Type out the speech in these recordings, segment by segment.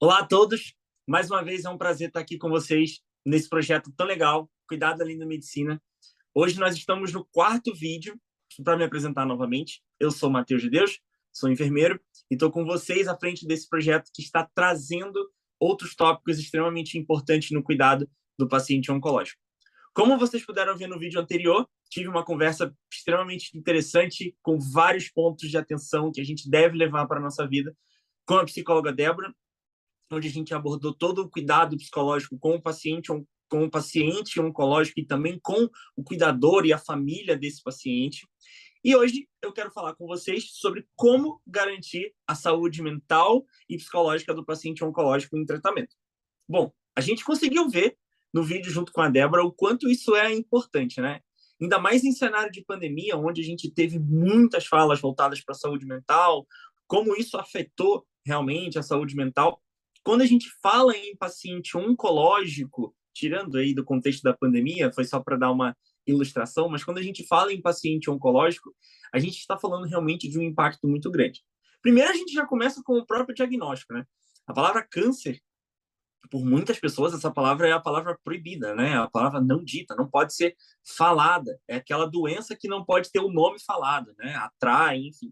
Olá a todos, mais uma vez é um prazer estar aqui com vocês nesse projeto tão legal, Cuidado Além da Medicina. Hoje nós estamos no quarto vídeo para me apresentar novamente. Eu sou Matheus de Deus, sou enfermeiro e estou com vocês à frente desse projeto que está trazendo outros tópicos extremamente importantes no cuidado do paciente oncológico. Como vocês puderam ver no vídeo anterior, tive uma conversa extremamente interessante com vários pontos de atenção que a gente deve levar para a nossa vida com a psicóloga Débora, onde a gente abordou todo o cuidado psicológico com o paciente oncológico e também com o cuidador e a família desse paciente. E hoje eu quero falar com vocês sobre como garantir a saúde mental e psicológica do paciente oncológico em tratamento. Bom, a gente conseguiu ver no vídeo junto com a Débora o quanto isso é importante, né? Ainda mais em cenário de pandemia, onde a gente teve muitas falas voltadas para a saúde mental, como isso afetou realmente a saúde mental. Quando a gente fala em paciente oncológico, tirando aí do contexto da pandemia, foi só para dar uma ilustração, mas quando a gente fala em paciente oncológico, a gente está falando realmente de um impacto muito grande. Primeiro, a gente já começa com o próprio diagnóstico, né? A palavra câncer, por muitas pessoas, essa palavra é a palavra proibida, né? A palavra não dita, não pode ser falada. É aquela doença que não pode ter o nome falado, né? Atrai, enfim.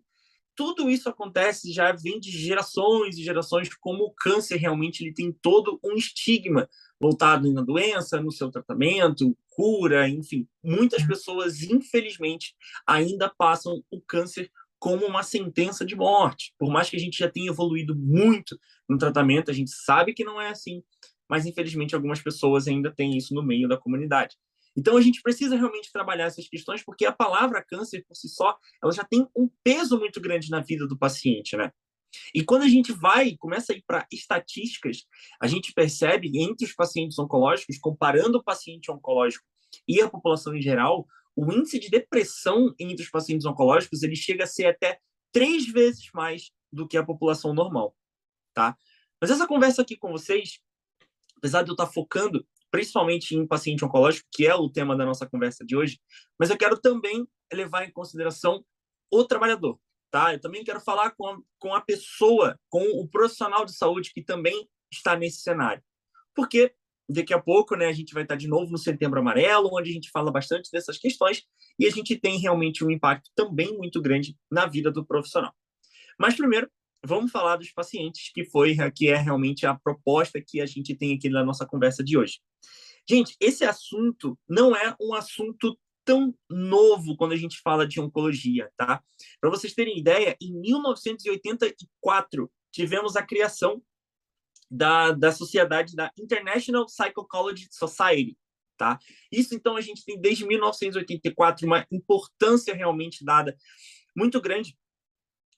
Tudo isso acontece, já vem de gerações e gerações, como o câncer realmente ele tem todo um estigma voltado na doença, no seu tratamento, cura, enfim. Muitas pessoas, infelizmente, ainda passam o câncer como uma sentença de morte. Por mais que a gente já tenha evoluído muito no tratamento, a gente sabe que não é assim, mas infelizmente algumas pessoas ainda têm isso no meio da comunidade. Então a gente precisa realmente trabalhar essas questões, porque a palavra câncer por si só, ela já tem um peso muito grande na vida do paciente, né? E quando a gente começa a ir para estatísticas, a gente percebe entre os pacientes oncológicos, comparando o paciente oncológico e a população em geral, o índice de depressão entre os pacientes oncológicos ele chega a ser até 3 vezes mais do que a população normal, tá? Mas essa conversa aqui com vocês, apesar de eu estar focando principalmente em paciente oncológico, que é o tema da nossa conversa de hoje, mas eu quero também levar em consideração o trabalhador, tá? Eu também quero falar com a pessoa, com o profissional de saúde que também está nesse cenário. Porque daqui a pouco, né, a gente vai estar de novo no Setembro Amarelo, onde a gente fala bastante dessas questões e a gente tem realmente um impacto também muito grande na vida do profissional. Mas primeiro, vamos falar dos pacientes, que é realmente a proposta que a gente tem aqui na nossa conversa de hoje. Gente, esse assunto não é um assunto tão novo quando a gente fala de oncologia, tá? Para vocês terem ideia, em 1984 tivemos a criação da sociedade da International Psychology Society, tá? Isso, então, a gente tem desde 1984 uma importância realmente dada muito grande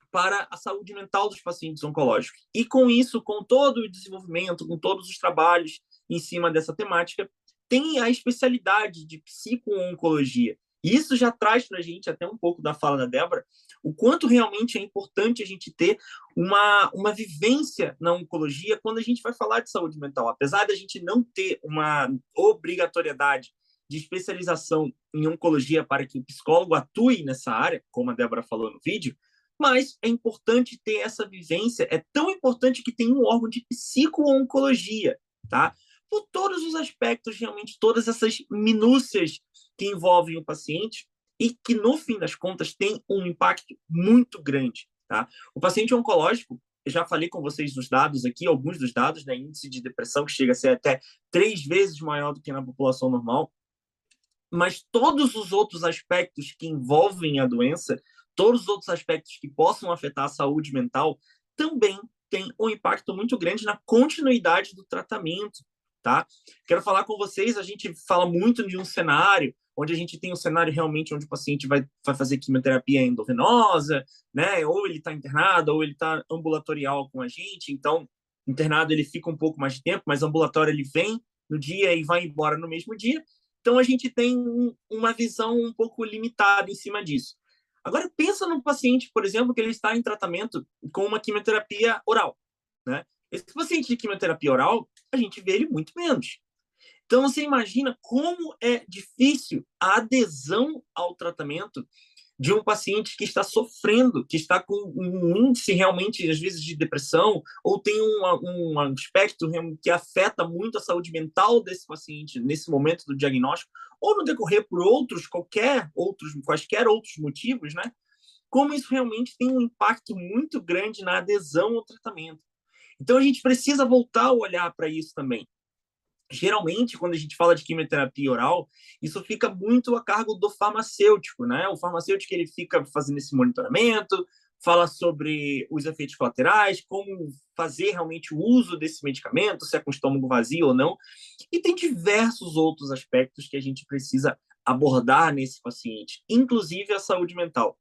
para a saúde mental dos pacientes oncológicos. E com isso, com todo o desenvolvimento, com todos os trabalhos em cima dessa temática, tem a especialidade de psico-oncologia. E isso já traz para a gente, até um pouco da fala da Débora, o quanto realmente é importante a gente ter uma vivência na oncologia quando a gente vai falar de saúde mental. Apesar da gente não ter uma obrigatoriedade de especialização em oncologia para que o psicólogo atue nessa área, como a Débora falou no vídeo, mas é importante ter essa vivência, é tão importante que tem um órgão de psico-oncologia, tá? Por todos os aspectos, realmente, todas essas minúcias que envolvem o paciente e que, no fim das contas, tem um impacto muito grande, tá? O paciente oncológico, eu já falei com vocês dos dados aqui, alguns dos dados, né? Índice de depressão que chega a ser até 3 vezes maior do que na população normal, mas todos os outros aspectos que envolvem a doença, todos os outros aspectos que possam afetar a saúde mental, também têm um impacto muito grande na continuidade do tratamento, tá? Quero falar com vocês, a gente fala muito de um cenário, onde a gente tem um cenário realmente onde o paciente vai fazer quimioterapia endovenosa, né? Ou ele está internado, ou ele está ambulatorial com a gente, então, internado ele fica um pouco mais de tempo, mas ambulatório ele vem no dia e vai embora no mesmo dia, então, a gente tem uma visão um pouco limitada em cima disso. Agora, pensa num paciente, por exemplo, que ele está em tratamento com uma quimioterapia oral, né? Esse paciente de quimioterapia oral, a gente vê ele muito menos. Então, você imagina como é difícil a adesão ao tratamento de um paciente que está sofrendo, que está com um índice realmente, às vezes, de depressão, ou tem um aspecto que afeta muito a saúde mental desse paciente nesse momento do diagnóstico, ou no decorrer por quaisquer outros motivos, né? Como isso realmente tem um impacto muito grande na adesão ao tratamento. Então, a gente precisa voltar a olhar para isso também. Geralmente, quando a gente fala de quimioterapia oral, isso fica muito a cargo do farmacêutico, né? O farmacêutico ele fica fazendo esse monitoramento, fala sobre os efeitos colaterais, como fazer realmente o uso desse medicamento, se é com estômago vazio ou não. E tem diversos outros aspectos que a gente precisa abordar nesse paciente, inclusive a saúde mental.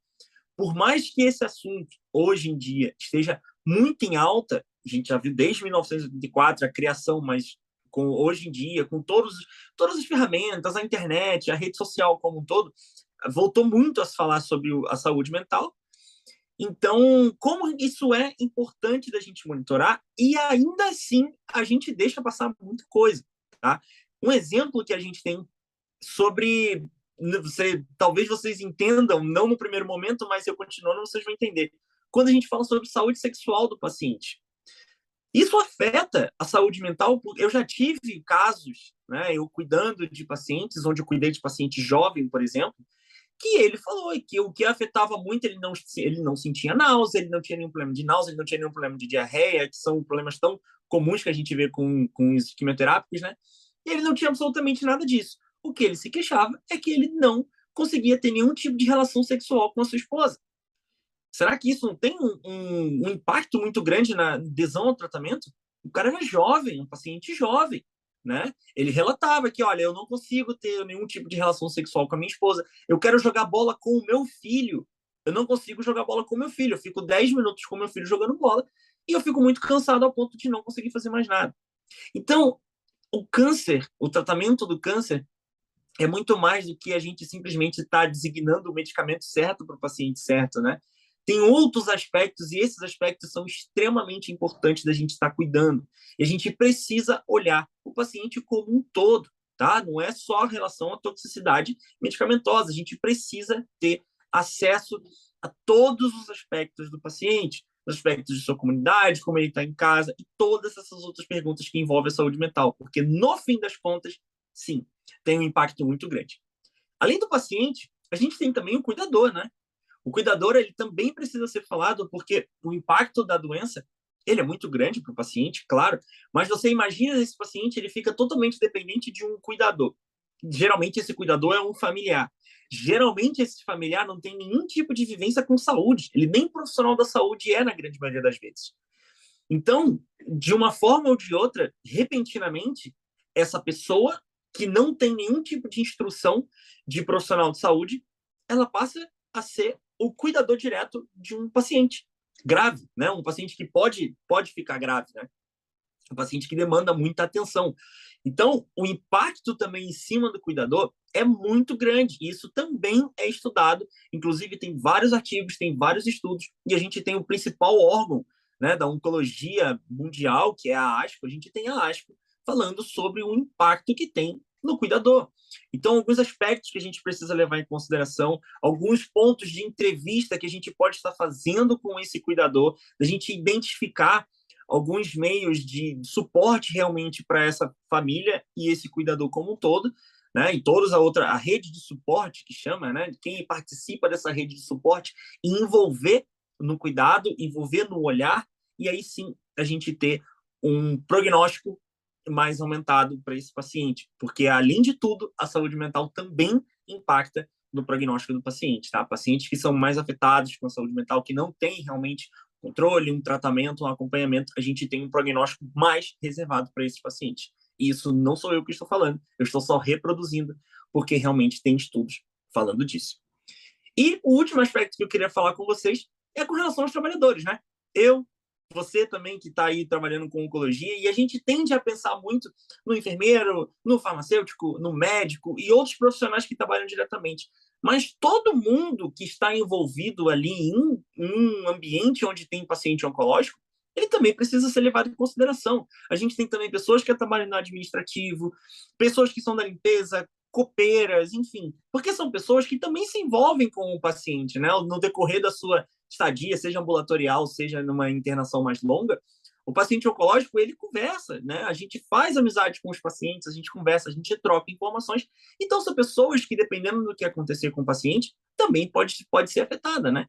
Por mais que esse assunto, hoje em dia, esteja muito em alta, a gente já viu desde 1984 a criação, mas hoje em dia, com todas as ferramentas, a internet, a rede social como um todo, voltou muito a se falar sobre a saúde mental. Então, como isso é importante da gente monitorar, e ainda assim a gente deixa passar muita coisa, tá? Um exemplo que a gente tem sobre talvez vocês entendam, não no primeiro momento, mas eu continuando, vocês vão entender. Quando a gente fala sobre saúde sexual do paciente, isso afeta a saúde mental. Eu já tive casos, né, eu cuidando de pacientes, onde eu cuidei de paciente jovem, por exemplo, que ele falou que o que afetava muito, ele não sentia náusea, ele não tinha nenhum problema de náusea, ele não tinha nenhum problema de diarreia, que são problemas tão comuns que a gente vê com os quimioterápicos, né? E ele não tinha absolutamente nada disso. O que ele se queixava é que ele não conseguia ter nenhum tipo de relação sexual com a sua esposa. Será que isso não tem um impacto muito grande na adesão ao tratamento? O cara era jovem, um paciente jovem, né? Ele relatava que, olha, eu não consigo ter nenhum tipo de relação sexual com a minha esposa. Eu quero jogar bola com o meu filho. Eu não consigo jogar bola com o meu filho. Eu fico 10 minutos com o meu filho jogando bola e eu fico muito cansado ao ponto de não conseguir fazer mais nada. Então, o câncer, o tratamento do câncer é muito mais do que a gente simplesmente estar designando o medicamento certo para o paciente certo, né? Tem outros aspectos, e esses aspectos são extremamente importantes da gente estar cuidando. E a gente precisa olhar o paciente como um todo, tá? Não é só a relação à toxicidade medicamentosa. A gente precisa ter acesso a todos os aspectos do paciente, os aspectos de sua comunidade, como ele está em casa, e todas essas outras perguntas que envolvem a saúde mental. Porque, no fim das contas, sim, tem um impacto muito grande. Além do paciente, a gente tem também o cuidador, né? O cuidador, ele também precisa ser falado porque o impacto da doença, ele é muito grande para o paciente, claro, mas você imagina esse paciente, ele fica totalmente dependente de um cuidador. Geralmente esse cuidador é um familiar. Geralmente esse familiar não tem nenhum tipo de vivência com saúde, ele nem profissional da saúde é na grande maioria das vezes. Então, de uma forma ou de outra, repentinamente, essa pessoa que não tem nenhum tipo de instrução de profissional de saúde, ela passa a ser o cuidador direto de um paciente grave, né? Um paciente que pode ficar grave, né? Um paciente que demanda muita atenção. Então, o impacto também em cima do cuidador é muito grande. E isso também é estudado. Inclusive, tem vários artigos, tem vários estudos. E a gente tem o principal órgão, né, da oncologia mundial, que é a ASCO. A gente tem a ASCO falando sobre o impacto que tem no cuidador. Então, alguns aspectos que a gente precisa levar em consideração, alguns pontos de entrevista que a gente pode estar fazendo com esse cuidador, da gente identificar alguns meios de suporte realmente para essa família e esse cuidador como um todo, né? E todos a rede de suporte que chama, né? Quem participa dessa rede de suporte e envolver no cuidado, envolver no olhar, e aí sim a gente ter um prognóstico mais aumentado para esse paciente, porque além de tudo, a saúde mental também impacta no prognóstico do paciente, tá? Pacientes que são mais afetados com a saúde mental, que não têm realmente controle, um tratamento, um acompanhamento, a gente tem um prognóstico mais reservado para esses pacientes. E isso não sou eu que estou falando, eu estou só reproduzindo, porque realmente tem estudos falando disso. E o último aspecto que eu queria falar com vocês é com relação aos trabalhadores, né? Você também que está aí trabalhando com oncologia, e a gente tende a pensar muito no enfermeiro, no farmacêutico, no médico e outros profissionais que trabalham diretamente. Mas todo mundo que está envolvido ali em um ambiente onde tem paciente oncológico, ele também precisa ser levado em consideração. A gente tem também pessoas que trabalham no administrativo, pessoas que são da limpeza, copeiras, enfim, porque são pessoas que também se envolvem com o paciente, né? No decorrer da sua estadia, seja ambulatorial, seja numa internação mais longa, o paciente oncológico, ele conversa, né? A gente faz amizade com os pacientes, a gente conversa, a gente troca informações. Então, são pessoas que, dependendo do que acontecer com o paciente, também pode ser afetada, né?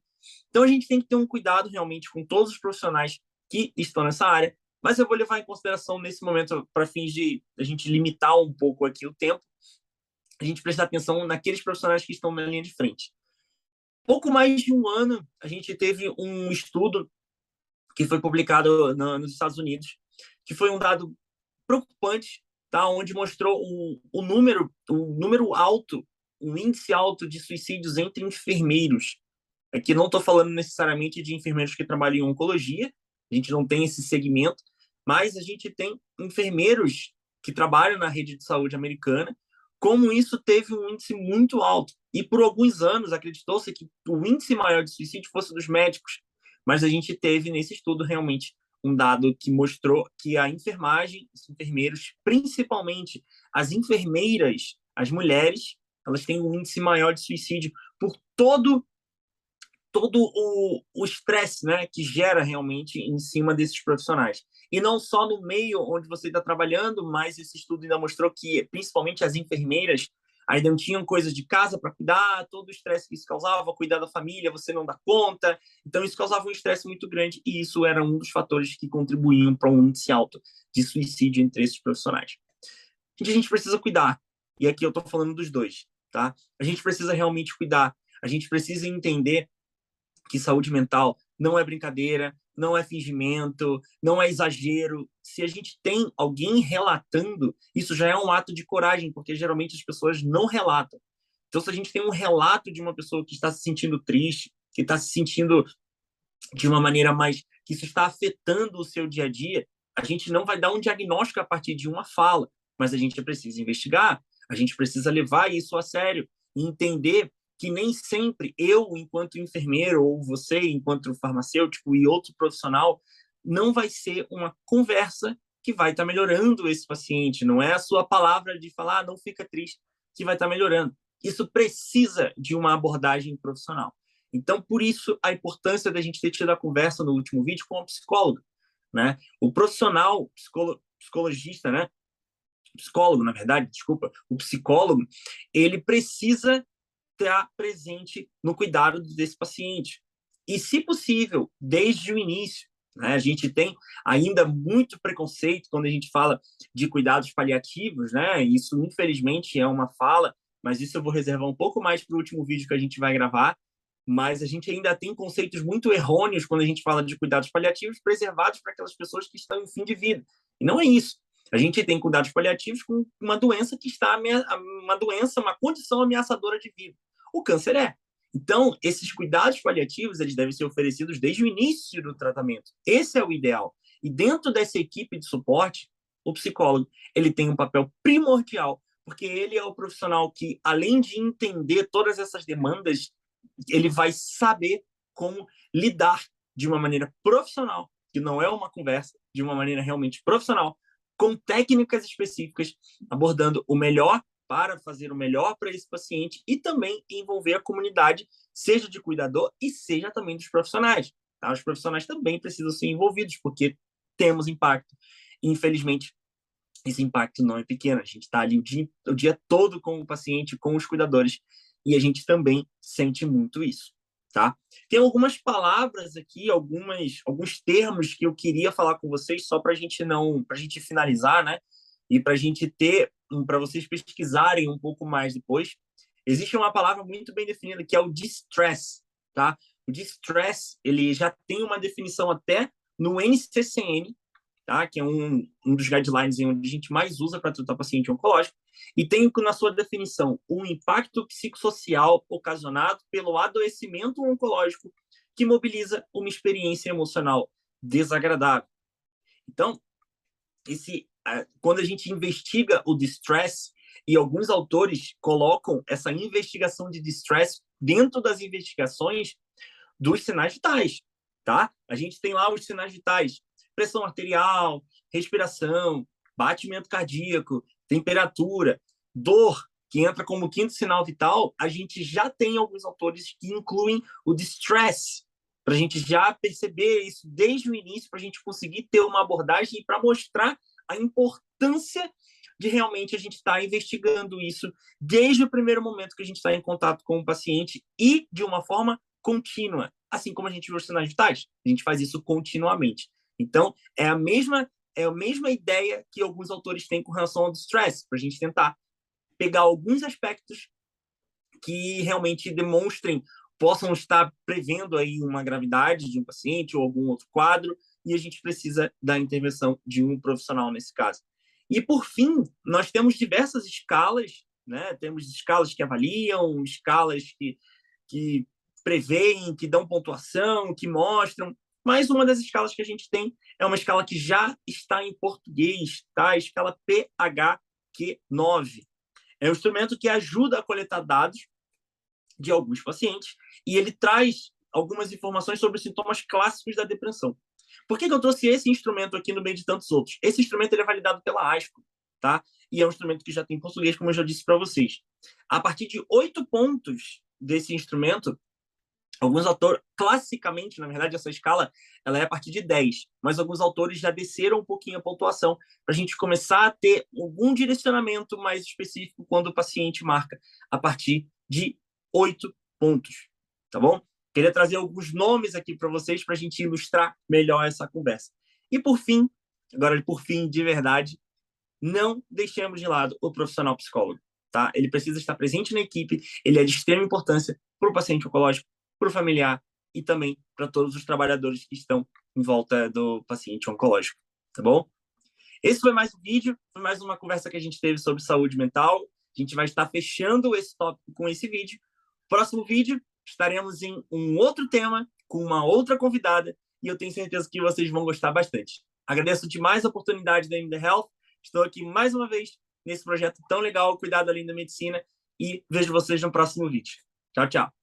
Então, a gente tem que ter um cuidado realmente com todos os profissionais que estão nessa área, mas eu vou levar em consideração nesse momento, para fins de a gente limitar um pouco aqui o tempo, a gente prestar atenção naqueles profissionais que estão na linha de frente. Pouco mais de um ano, a gente teve um estudo que foi publicado nos Estados Unidos, que foi um dado preocupante, tá? Onde mostrou um número alto, um índice alto de suicídios entre enfermeiros. Aqui não estou falando necessariamente de enfermeiros que trabalham em oncologia, a gente não tem esse segmento, mas a gente tem enfermeiros que trabalham na rede de saúde americana, como isso teve um índice muito alto. E por alguns anos acreditou-se que o índice maior de suicídio fosse dos médicos, mas a gente teve nesse estudo realmente um dado que mostrou que a enfermagem, os enfermeiros, principalmente as enfermeiras, as mulheres, elas têm um índice maior de suicídio por todo o estresse, né, que gera realmente em cima desses profissionais. E não só no meio onde você está trabalhando, mas esse estudo ainda mostrou que, principalmente as enfermeiras, ainda não tinham coisas de casa para cuidar, todo o estresse que isso causava, cuidar da família, você não dá conta. Então, isso causava um estresse muito grande e isso era um dos fatores que contribuíam para um índice alto de suicídio entre esses profissionais. A gente precisa cuidar, e aqui eu estou falando dos dois, tá? A gente precisa realmente cuidar, a gente precisa entender que saúde mental não é brincadeira, não é fingimento, não é exagero. Se a gente tem alguém relatando, isso já é um ato de coragem, porque geralmente as pessoas não relatam. Então, se a gente tem um relato de uma pessoa que está se sentindo triste, que está se sentindo de uma maneira mais que isso está afetando o seu dia a dia, a gente não vai dar um diagnóstico a partir de uma fala, mas a gente precisa investigar, a gente precisa levar isso a sério e entender que nem sempre eu, enquanto enfermeiro, ou você, enquanto farmacêutico e outro profissional, não vai ser uma conversa que vai estar melhorando esse paciente, não é a sua palavra de falar, não fica triste, que vai estar melhorando. Isso precisa de uma abordagem profissional. Então, por isso, a importância da gente ter tido a conversa no último vídeo com a psicóloga, né? O profissional, psicologista, né? Psicólogo, na verdade, desculpa, o psicólogo, ele precisa estar presente no cuidado desse paciente. E, se possível, desde o início. Né? A gente tem ainda muito preconceito quando a gente fala de cuidados paliativos, né? Isso, infelizmente, é uma fala, mas isso eu vou reservar um pouco mais para o último vídeo que a gente vai gravar. Mas a gente ainda tem conceitos muito errôneos quando a gente fala de cuidados paliativos preservados para aquelas pessoas que estão em fim de vida. E não é isso. A gente tem cuidados paliativos com uma doença que está uma doença, uma condição ameaçadora de vida. O câncer é. Então, esses cuidados paliativos, eles devem ser oferecidos desde o início do tratamento. Esse é o ideal. E dentro dessa equipe de suporte, o psicólogo, ele tem um papel primordial, porque ele é o profissional que, além de entender todas essas demandas, ele vai saber como lidar de uma maneira profissional, que não é uma conversa, de uma maneira realmente profissional, com técnicas específicas, abordando o melhor para fazer o melhor para esse paciente e também envolver a comunidade, seja de cuidador e seja também dos profissionais. Tá? Os profissionais também precisam ser envolvidos, porque temos impacto. Infelizmente, esse impacto não é pequeno. A gente está ali o dia todo com o paciente, com os cuidadores, e a gente também sente muito isso. Tá? Tem algumas palavras aqui, alguns termos que eu queria falar com vocês, só para a gente finalizar, né? E para a gente ter, para vocês pesquisarem um pouco mais depois. Existe uma palavra muito bem definida que é o distress, tá? O distress, ele já tem uma definição até no NCCN, tá? Que é um dos guidelines onde a gente mais usa para tratar paciente oncológico, e tem na sua definição um impacto psicossocial ocasionado pelo adoecimento oncológico que mobiliza uma experiência emocional desagradável. Então, quando a gente investiga o distress, e alguns autores colocam essa investigação de distress dentro das investigações dos sinais vitais, tá? A gente tem lá os sinais vitais: pressão arterial, respiração, batimento cardíaco, temperatura, dor, que entra como quinto sinal vital, a gente já tem alguns autores que incluem o distress, para a gente já perceber isso desde o início, para a gente conseguir ter uma abordagem e para mostrar a importância de realmente a gente estar investigando isso desde o primeiro momento que a gente está em contato com o paciente e de uma forma contínua, assim como a gente vê os sinais vitais. A gente faz isso continuamente. Então, é a mesma ideia que alguns autores têm com relação ao distress, para a gente tentar pegar alguns aspectos que realmente demonstrem, possam estar prevendo aí uma gravidade de um paciente ou algum outro quadro, e a gente precisa da intervenção de um profissional nesse caso. E, por fim, nós temos diversas escalas, né? Temos escalas que avaliam, escalas que preveem, que dão pontuação, que mostram, mas uma das escalas que a gente tem é uma escala que já está em português, tá? A escala PHQ-9. É um instrumento que ajuda a coletar dados de alguns pacientes e ele traz algumas informações sobre os sintomas clássicos da depressão. Por que eu trouxe esse instrumento aqui no meio de tantos outros? Esse instrumento ele é validado pela ASCO, tá? E é um instrumento que já tem em português, como eu já disse para vocês. A partir de 8 pontos desse instrumento, alguns autores, classicamente, na verdade, essa escala ela é a partir de 10, mas alguns autores já desceram um pouquinho a pontuação para a gente começar a ter algum direcionamento mais específico quando o paciente marca a partir de 8 pontos, tá bom? Queria trazer alguns nomes aqui para vocês para a gente ilustrar melhor essa conversa. E por fim, agora por fim, de verdade, não deixemos de lado o profissional psicólogo, tá? Ele precisa estar presente na equipe, ele é de extrema importância para o paciente oncológico, para o familiar e também para todos os trabalhadores que estão em volta do paciente oncológico, tá bom? Esse foi mais um vídeo, foi mais uma conversa que a gente teve sobre saúde mental. A gente vai estar fechando esse tópico com esse vídeo. Próximo vídeo, estaremos em um outro tema, com uma outra convidada, e eu tenho certeza que vocês vão gostar bastante. Agradeço demais a oportunidade da MD Health. Estou aqui mais uma vez nesse projeto tão legal, Cuidado Além da Medicina, e vejo vocês no próximo vídeo. Tchau, tchau.